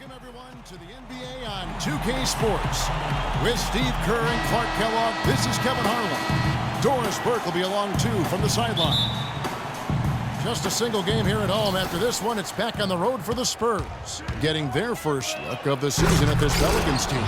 Welcome, everyone, to the NBA on 2K Sports. With Steve Kerr and Clark Kellogg, this is Kevin Harlan. Doris Burke will be along, too, from the sideline. Just a single game here at home. After this one, it's back on the road for the Spurs, getting their first look of the season at this Pelicans team.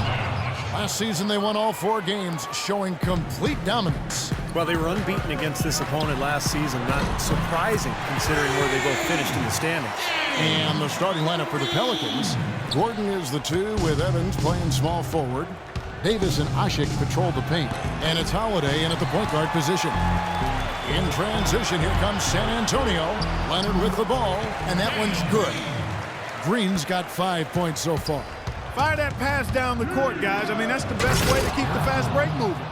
Last season, they won all 4 games, showing complete dominance. Well, they were unbeaten against this opponent last season. Not surprising, considering where they both finished in the standings. And the starting lineup for the Pelicans. Gordon is the 2, with Evans playing small forward. Davis and Ashik patrol the paint. And it's Holiday in at the point guard position. In transition, here comes San Antonio. Leonard with the ball, and that one's good. Green's got 5 points so far. Fire that pass down the court, guys. I mean, that's the best way to keep the fast break moving.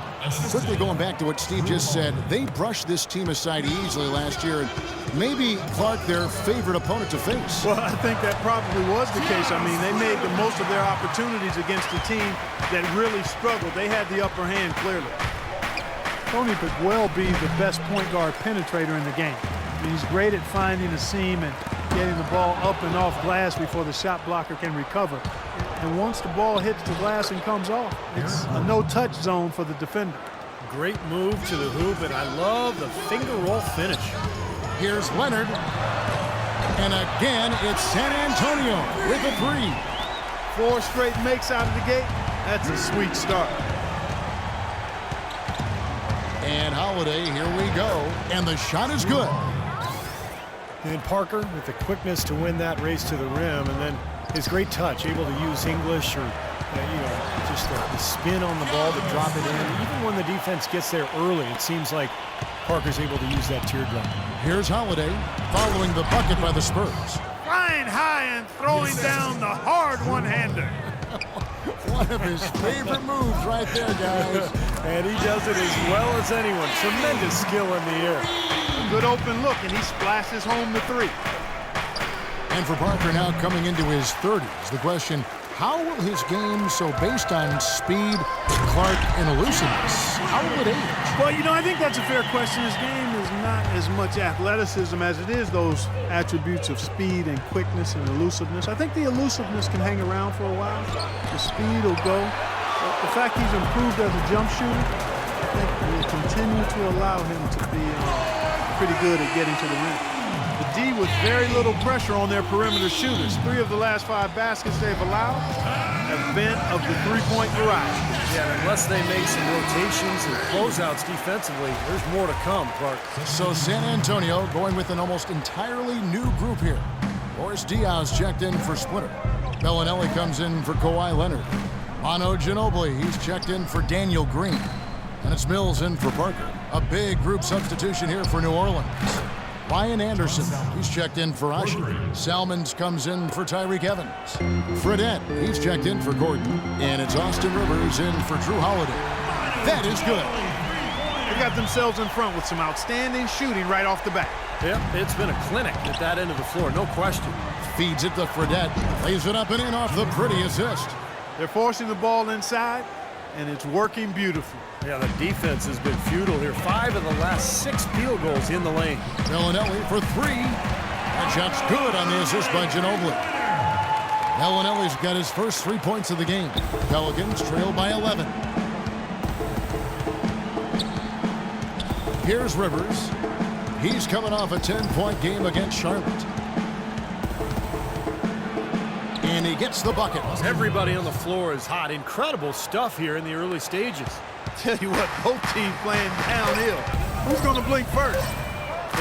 Quickly going back to what Steve just said, they brushed this team aside easily last year, and maybe, Clark, their favorite opponent to face. Well, I think that probably was the case. I mean, they made the most of their opportunities against a team that really struggled. They had the upper hand clearly. Tony could well be the best point guard penetrator in the game. I mean, he's great at finding a seam and getting the ball up and off glass before the shot blocker can recover. And once the ball hits the glass and comes off, it's a no-touch zone for the defender. Great move to the hoop, and I love the finger roll finish. Here's Leonard. And again, it's San Antonio with a 3. 4 straight makes out of the gate. That's a sweet start. And Holiday, here we go. And the shot is good. And Parker with the quickness to win that race to the rim, and then his great touch, able to use English or, just the spin on the ball to drop it in. Even when the defense gets there early, it seems like Parker's able to use that teardrop. Here's Holiday following the bucket by the Spurs. Flying high and throwing down the hard one-hander. One of his favorite moves right there, guys. And he does it as well as anyone. Tremendous skill in the air. A good open look, and he splashes home the 3. And for Parker now coming into his 30s, the question, how will his game, so based on speed, Clark, and elusiveness, how will it age? Well, I think that's a fair question. His game is not as much athleticism as it is those attributes of speed and quickness and elusiveness. I think the elusiveness can hang around for a while. The speed will go. But the fact he's improved as a jump shooter, I think will continue to allow him to be pretty good at getting to the rim. The D with very little pressure on their perimeter shooters. 3 of the last 5 baskets they've allowed have been of the 3-point variety. Yeah, unless they make some rotations and closeouts defensively, there's more to come, Clark. So San Antonio going with an almost entirely new group here. Boris Diaz checked in for Splitter. Bellinelli comes in for Kawhi Leonard. Manu Ginobili, he's checked in for Daniel Green. And it's Mills in for Parker. A big group substitution here for New Orleans. Ryan Anderson, he's checked in for Ashik. Salmons comes in for Tyreek Evans. Fredette, he's checked in for Gordon. And it's Austin Rivers in for Drew Holiday. That is good. They got themselves in front with some outstanding shooting right off the bat. Yep, it's been a clinic at that end of the floor, no question. Feeds it to Fredette. Lays it up and in off the pretty assist. They're forcing the ball inside, and it's working beautifully. Yeah, the defense has been futile here. 5 of the last 6 field goals in the lane. Bellinelli for 3. That shot's good on the assist by Ginobili. Bellinelli's got his first 3 points of the game. Pelicans trail by 11. Here's Rivers. He's coming off a 10-point game against Charlotte. And he gets the bucket. Everybody on the floor is hot. Incredible stuff here in the early stages. Tell you what, both teams playing downhill. Who's going to blink first?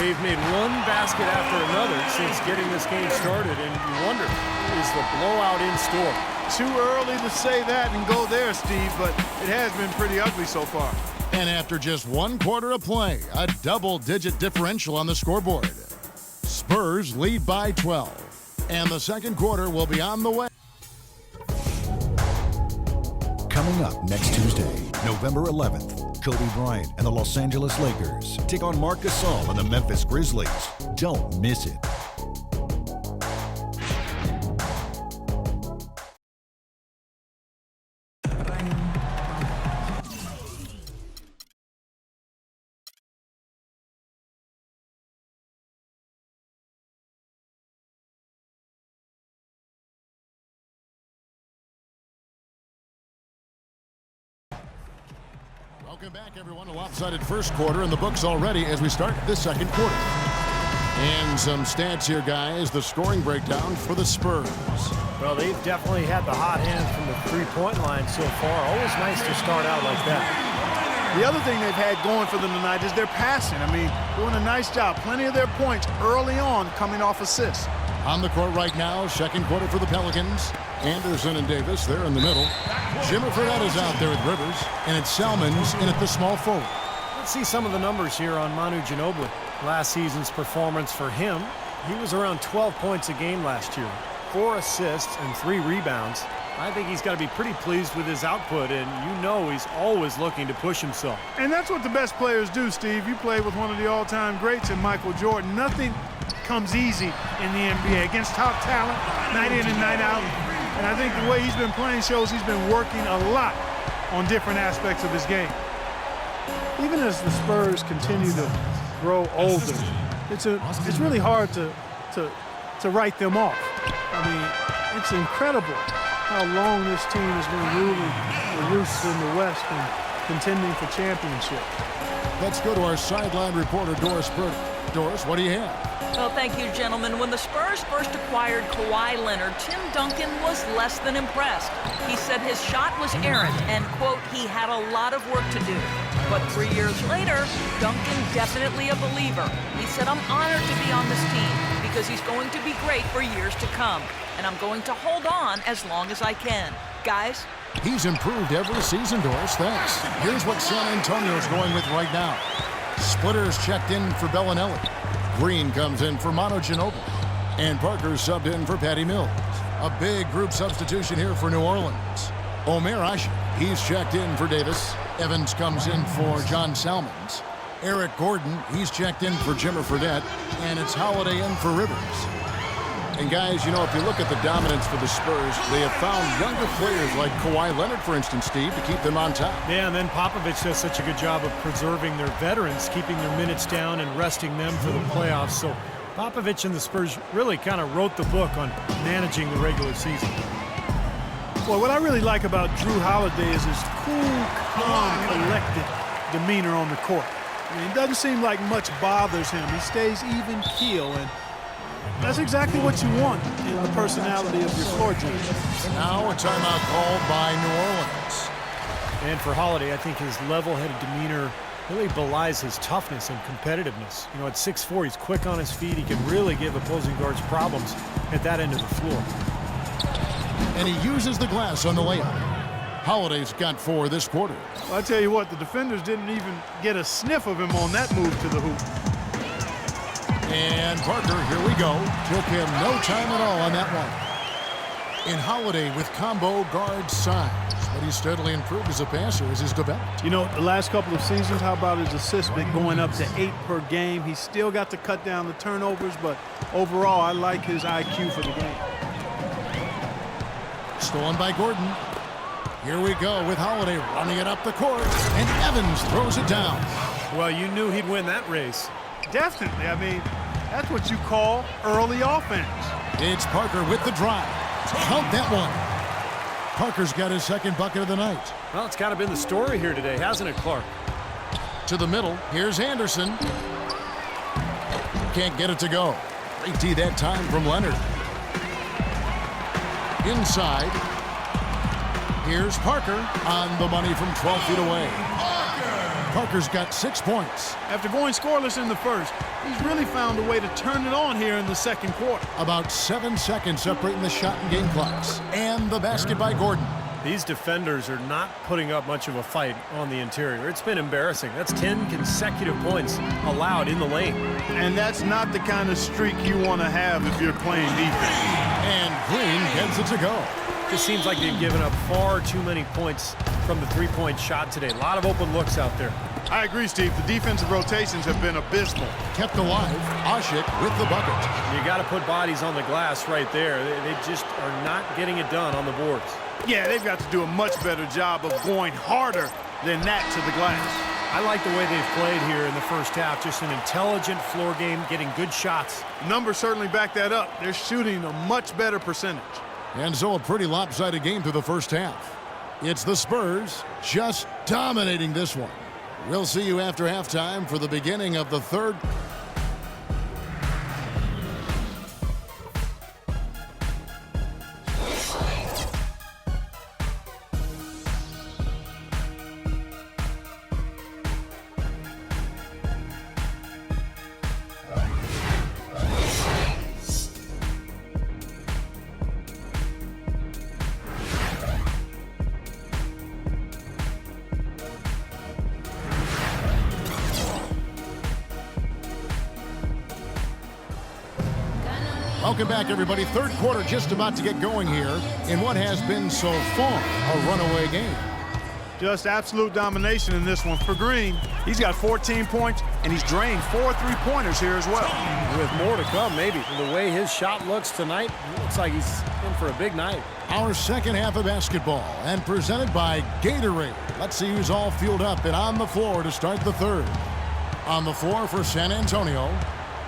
They've made one basket after another since getting this game started, and you wonder, is the blowout in store? Too early to say that and go there, Steve, but it has been pretty ugly so far. And after just 1 quarter of play, a double-digit differential on the scoreboard. Spurs lead by 12. And the second quarter will be on the way. Coming up next Tuesday, November 11th, Kobe Bryant and the Los Angeles Lakers take on Marc Gasol and the Memphis Grizzlies. Don't miss it. Welcome back, everyone. A lopsided first quarter in the books already as we start the second quarter. And some stats here, guys. The scoring breakdown for the Spurs. Well, they've definitely had the hot hand from the three-point line so far. Always nice to start out like that. The other thing they've had going for them tonight is their passing. I mean, doing a nice job. Plenty of their points early on coming off assists. On the court right now, second quarter for the Pelicans. Anderson and Davis, they're in the middle. Jimmy Fredette is out there with Rivers, and it's Salmons in at the small forward. Let's see some of the numbers here on Manu Ginobili. Last season's performance for him, he was around 12 points a game last year, 4 assists and 3 rebounds. I think he's got to be pretty pleased with his output, and you know he's always looking to push himself. And that's what the best players do, Steve. You play with one of the all-time greats in Michael Jordan. Nothing comes easy in the NBA against top talent, night in and night out. And I think the way he's been playing shows he's been working a lot on different aspects of his game. Even as the Spurs continue to grow older, it's really hard to write them off. I mean, it's incredible how long this team has been ruling the roosts in the West and contending for championships. Let's go to our sideline reporter, Doris Purdy. Doris, what do you have? Well, thank you, gentlemen. When the Spurs first acquired Kawhi Leonard, Tim Duncan was less than impressed. He said his shot was errant and, quote, he had a lot of work to do. But 3 years later, Duncan definitely a believer. He said, I'm honored to be on this team because he's going to be great for years to come. And I'm going to hold on as long as I can. Guys? He's improved every season, Doris. Thanks. Here's what San Antonio's going with right now. Splitters checked in for Bellinelli. Green comes in for Manu Ginobili. And Parker subbed in for Patty Mills. A big group substitution here for New Orleans. Omer Asher, he's checked in for Davis. Evans comes in for John Salmons. Eric Gordon, he's checked in for Jimmer Fredette. And it's Holiday in for Rivers. And guys, you know, if you look at the dominance for the Spurs, they have found younger players like Kawhi Leonard, for instance, Steve, to keep them on top. Yeah, and then Popovich does such a good job of preserving their veterans, keeping their minutes down and resting them for the playoffs. So Popovich and the Spurs really kind of wrote the book on managing the regular season. Well, what I really like about Drew Holiday is his cool, calm, collected demeanor on the court. I mean, it doesn't seem like much bothers him. He stays even keel, and that's exactly what you want in the personality of your floor general. Now a timeout called by New Orleans. And for Holiday, I think his level-headed demeanor really belies his toughness and competitiveness. You know, at 6'4", he's quick on his feet. He can really give opposing guards problems at that end of the floor. And he uses the glass on the layup. Holiday's got 4 this quarter. Well, I tell you what, the defenders didn't even get a sniff of him on that move to the hoop. And Parker, here we go. Took him no time at all on that one. And Holiday with combo guard size. But he's steadily improved as a passer as he's developed. You know, the last couple of seasons, how about his assists been going up to 8 per game? He's still got to cut down the turnovers, but overall, I like his IQ for the game. Stolen by Gordon. Here we go with Holiday running it up the court. And Evans throws it down. Well, you knew he'd win that race. Definitely. I mean, that's what you call early offense. It's Parker with the drive. Count that one. Parker's got his second bucket of the night. Well, it's kind of been the story here today, hasn't it, Clark? To the middle. Here's Anderson. Can't get it to go. Great D that time from Leonard. Inside. Here's Parker on the money from 12 feet away. Parker's got 6 points. After going scoreless in the first, he's really found a way to turn it on here in the second quarter. About 7 seconds separating the shot and game clocks. And the basket by Gordon. These defenders are not putting up much of a fight on the interior. It's been embarrassing. That's 10 consecutive points allowed in the lane. And that's not the kind of streak you want to have if you're playing defense. And Green gets it to go. Just seems like they've given up far too many points from the three-point shot today. A lot of open looks out there. I agree, Steve. The defensive rotations have been abysmal. Kept alive. Asik with the bucket. You got to put bodies on the glass right there. They just are not getting it done on the boards. Yeah, they've got to do a much better job of going harder than that to the glass. I like the way they've played here in the first half. Just an intelligent floor game, getting good shots. Numbers certainly back that up. They're shooting a much better percentage. And so a pretty lopsided game through the first half. It's the Spurs just dominating this one. We'll see you after halftime for the beginning of the third. Welcome back, everybody. Third quarter just about to get going here in what has been so far a runaway game. Just absolute domination in this one for Green. He's got 14 points, and he's drained 4 3-pointers here as well. With more to come, maybe. The way his shot looks tonight, it looks like he's in for a big night. Our second half of basketball, and presented by Gatorade. Let's see who's all fueled up and on the floor to start the third. On the floor for San Antonio.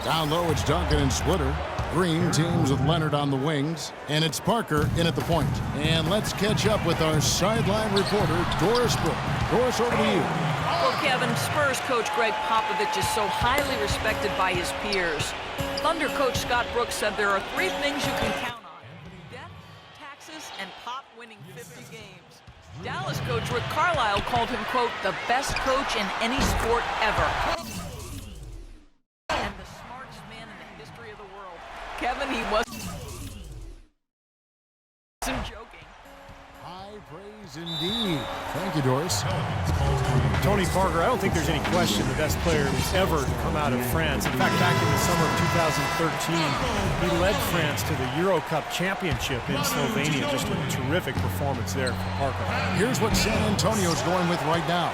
Down low, it's Duncan and Splitter. Green teams with Leonard on the wings, and it's Parker in at the point. And let's catch up with our sideline reporter, Doris Brooke. Doris, over to you. Well, Kevin, Spurs coach Greg Popovich is so highly respected by his peers. Thunder coach Scott Brooks said there are 3 things you can count on: death, taxes, and Pop winning 50 games. Dallas coach Rick Carlisle called him, quote, the best coach in any sport ever. And the smartest man in the history of the world. Kevin, he wasn't joking. High praise indeed. Thank you, Doris. Tony Parker, I don't think there's any question the best player who's ever to come out of France. In fact, back in the summer of 2013, he led France to the Euro Cup championship in Slovenia. Just a terrific performance there for Parker. Here's what San Antonio's going with right now.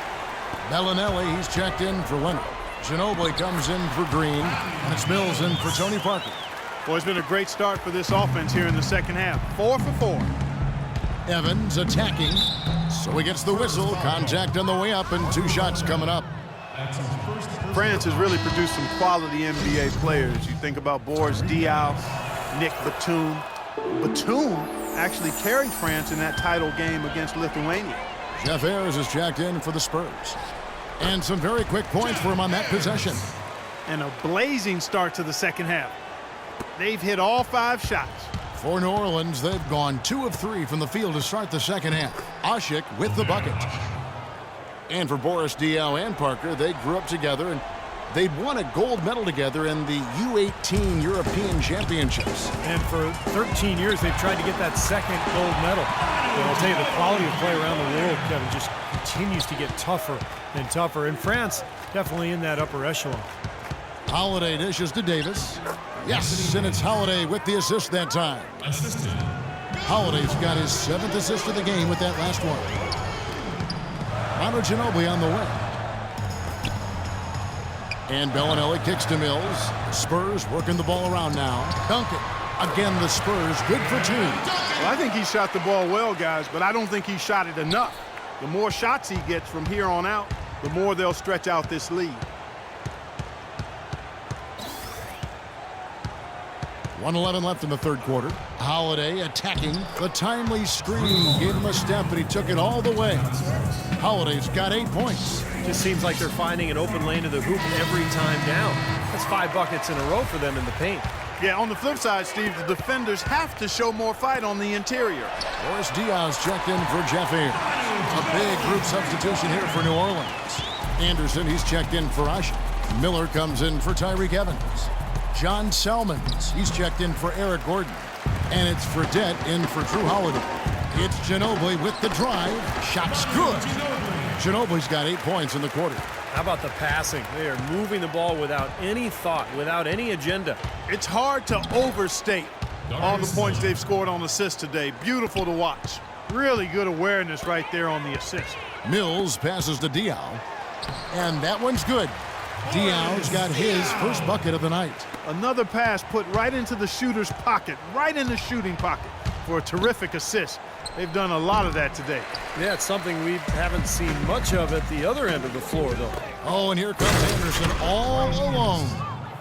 Bellinelli, he's checked in for Leonard. Ginobili comes in for Green, and it's Mills in for Tony Parker. Well, it's been a great start for this offense here in the second half. 4 for 4. Evans attacking, so he gets the whistle. Contact on the way up, and 2 shots coming up. France has really produced some quality NBA players. You think about Boris Diaw, Nick Batum. Batum actually carried France in that title game against Lithuania. Jeff Ayers is checked in for the Spurs. And some very quick points for him on that possession. And a blazing start to the second half. They've hit all 5 shots. For New Orleans, they've gone 2 of 3 from the field to start the second half. Ashik with the bucket. And for Boris Diaw and Parker, they grew up together, and they'd won a gold medal together in the U18 European Championships. And for 13 years, they've tried to get that second gold medal. And I'll tell you, the quality of play around the world, Kevin, just continues to get tougher and tougher. And France, definitely in that upper echelon. Holiday dishes to Davis. Yes, and it's Holiday with the assist that time. Holiday's got his 7th assist of the game with that last one. Manu Ginobili on the way. And Bellinelli kicks to Mills. Spurs working the ball around now. Duncan. Again, the Spurs good for 2. Well, I think he shot the ball well, guys, but I don't think he shot it enough. The more shots he gets from here on out, the more they'll stretch out this lead. 1:11 left in the third quarter. Holiday attacking. The timely screen gave him a step, and he took it all the way. Holiday's got 8 points. Just seems like they're finding an open lane to the hoop every time down. That's 5 buckets in a row for them in the paint. Yeah, on the flip side, Steve, the defenders have to show more fight on the interior. Boris Diaw's checked in for Jeff Ayers. A big group substitution here for New Orleans. Anderson, he's checked in for Ashik. Miller comes in for Tyreke Evans. John Selmans, he's checked in for Eric Gordon. And it's Fredette in for Drew Holiday. It's Ginobili with the drive. Shot's good. Ginobili's got 8 points in the quarter. How about the passing? They are moving the ball without any thought, without any agenda. It's hard to overstate all the points they've scored on assists today. Beautiful to watch. Really good awareness right there on the assist. Mills passes to Diaw. And that one's good. Diaw's got his first bucket of the night. Another pass put right into the shooter's pocket, right in the shooting pocket for a terrific assist. They've done a lot of that today. Yeah, it's something we haven't seen much of at the other end of the floor, though. Oh, and here comes Anderson all alone.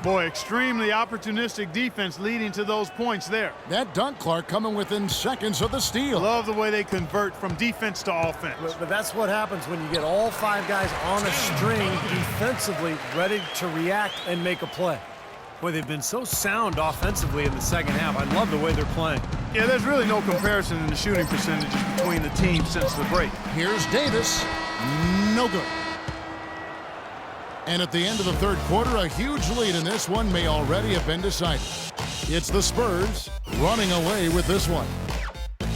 Boy, extremely opportunistic defense leading to those points there. That dunk, Clark, coming within seconds of the steal. Love the way they convert from defense to offense. But that's what happens when you get all 5 guys on a string defensively, ready to react and make a play. Boy, they've been so sound offensively in the second half. I love the way they're playing. Yeah, there's really no comparison in the shooting percentages between the teams since the break. Here's Davis. No good. And at the end of the third quarter, a huge lead in this one may already have been decided. It's the Spurs running away with this one.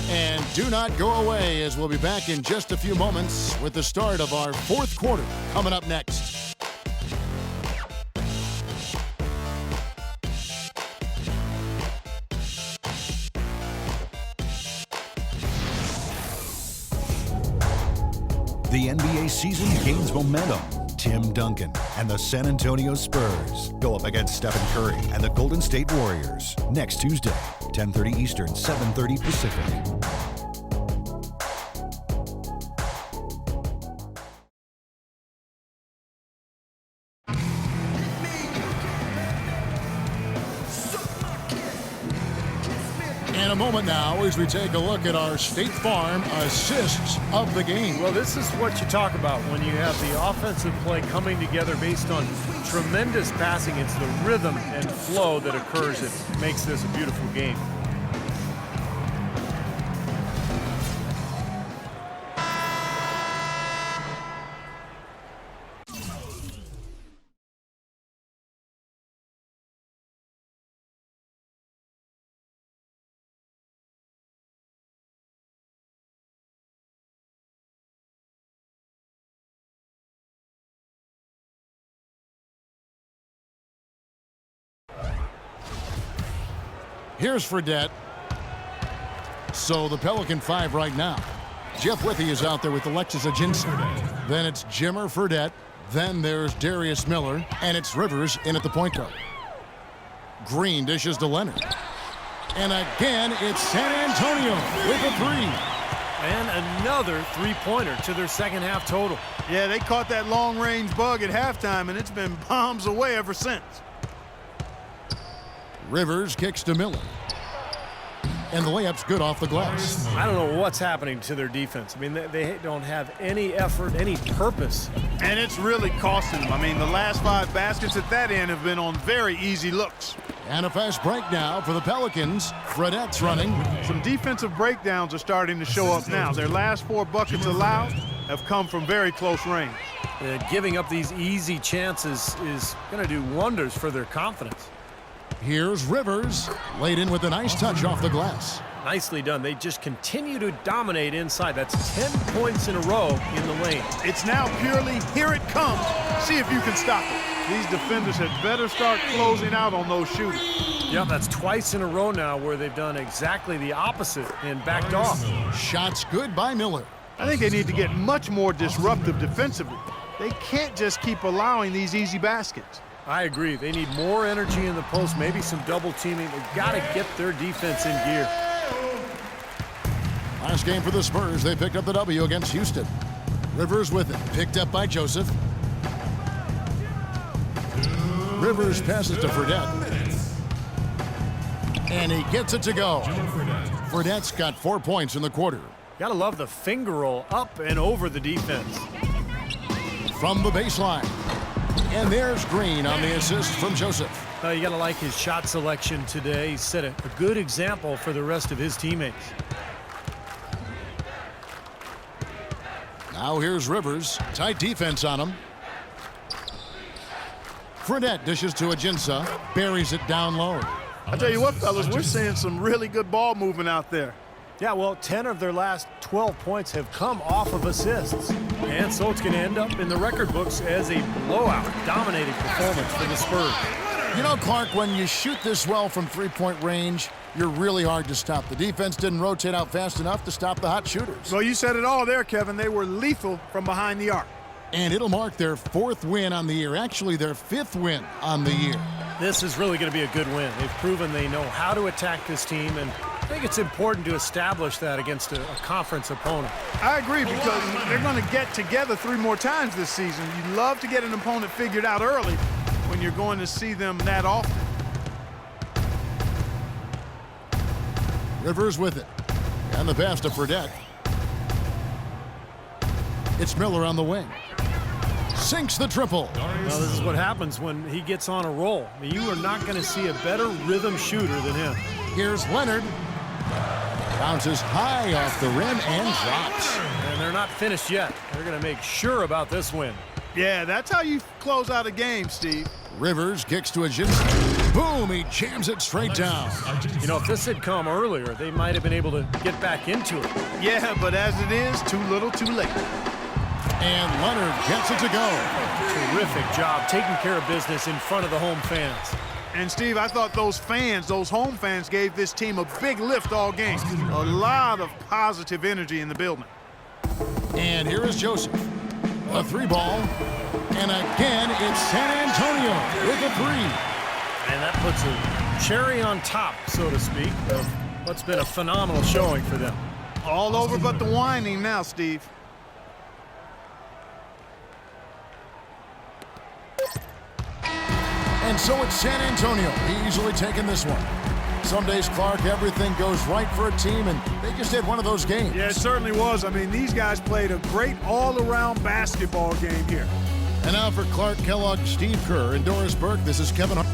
And do not go away, as we'll be back in just a few moments with the start of our fourth quarter coming up next. The NBA season gains momentum. Tim Duncan and the San Antonio Spurs go up against Stephen Curry and the Golden State Warriors next Tuesday, 10:30 Eastern, 7:30 Pacific. In a moment now, as we take a look at our State Farm assists of the game. Well, this is what you talk about when you have the offensive play coming together based on tremendous passing. It's the rhythm and flow that occurs that makes this a beautiful game. Here's Fredette. So the Pelican 5 right now. Jeff Withey is out there with Alexis Ajinça. Then it's Jimmer Fredette. Then there's Darius Miller. And it's Rivers in at the point guard. Green dishes to Leonard. And again, it's San Antonio with a 3. And another three-pointer to their second half total. Yeah, they caught that long-range bug at halftime, and it's been bombs away ever since. Rivers kicks to Miller. And the layup's good off the glass. I don't know what's happening to their defense. I mean, they don't have any effort, any purpose. And it's really costing them. I mean, the last 5 baskets at that end have been on very easy looks. And a fast break now for the Pelicans. Fredette's running. Some defensive breakdowns are starting to show up now. Their last 4 buckets allowed have come from very close range. Giving up these easy chances is going to do wonders for their confidence. Here's Rivers, laid in with a nice touch off the glass. Nicely done. They just continue to dominate inside. That's 10 points in a row in the lane. It's now purely here it comes. See if you can stop it. These defenders had better start closing out on those shooters. Yeah, that's twice in a row now where they've done exactly the opposite and backed off. Shots good by Miller. I think they need to get much more disruptive defensively. They can't just keep allowing these easy baskets. I agree. They need more energy in the post, maybe some double teaming. They've got to get their defense in gear. Last game for the Spurs, they picked up the W against Houston. Rivers with it, picked up by Joseph. Rivers passes to Fredette. And he gets it to go. Fredette's got 4 points in the quarter. Got to love the finger roll up and over the defense. From the baseline. And there's Green on the assist from Joseph. You got to like his shot selection today. He set a good example for the rest of his teammates. Now here's Rivers. Tight defense on him. Fredette dishes to Ajinça. Buries it down low. I tell you what, fellas, we're seeing some really good ball movement out there. Yeah, well, 10 of their last 12 points have come off of assists. And so it's going to end up in the record books as a blowout, dominating performance for the Spurs. You know, Clark, when you shoot this well from three-point range, you're really hard to stop. The defense didn't rotate out fast enough to stop the hot shooters. Well, you said it all there, Kevin. They were lethal from behind the arc. And it'll mark their 4th win on the year, actually their 5th win on the year. This is really going to be a good win. They've proven they know how to attack this team, and I think it's important to establish that against a conference opponent. I agree, because they're going to get together 3 more times this season. You love to get an opponent figured out early, when you're going to see them that often. Rivers with it. And the pass to Fredette. It's Miller on the wing. Sinks the triple. Well, this is what happens when he gets on a roll. I mean, you are not going to see a better rhythm shooter than him. Here's Leonard. Bounces high off the rim and drops. And they're not finished yet. They're going to make sure about this win. Yeah, that's how you close out a game, Steve. Rivers kicks to Ajinski. Boom, he jams it straight down. You know, if this had come earlier, they might have been able to get back into it. Yeah, but as it is, too little, too late. And Leonard gets it to go. Terrific job taking care of business in front of the home fans. And, Steve, I thought those fans, those home fans, gave this team a big lift all game. A lot of positive energy in the building. And here is Joseph. A three ball. And again, it's San Antonio with a three. And that puts a cherry on top, so to speak, of what's been a phenomenal showing for them. All over but the whining now, Steve. And so it's San Antonio easily taking this one. Some days, Clark, everything goes right for a team, and they just had one of those games. Yeah, it certainly was. I mean, these guys played a great all-around basketball game here. And now for Clark Kellogg, Steve Kerr, and Doris Burke, this is Kevin Hart.